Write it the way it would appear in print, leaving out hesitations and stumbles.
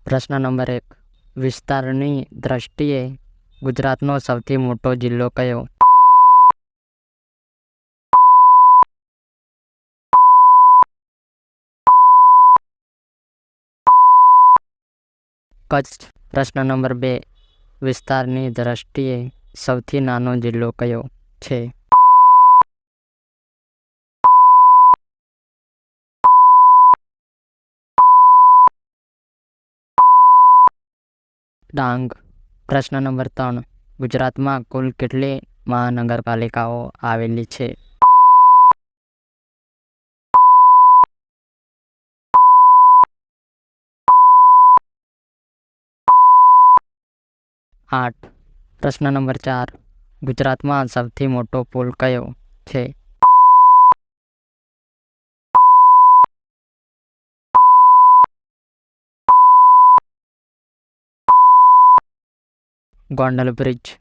પ્રશ્ન નંબર 1. વિસ્તારની દ્રષ્ટિએ ગુજરાતનો સૌથી મોટો જિલ્લો કયો? કચ્છ. પ્રશ્ન નંબર 2. વિસ્તારની દ્રષ્ટિએ સૌથી નાનો જિલ્લો કયો છે? ડાંગ. પ્રશ્ન નંબર 3. ગુજરાતમાં કુલ કેટલી મહાનગરપાલિકાઓ આવેલી છે? આઠ. પ્રશ્ન નંબર 4. ગુજરાતમાં સૌથી મોટો પુલ કયો છે? ગોંડલ બ્રિજ.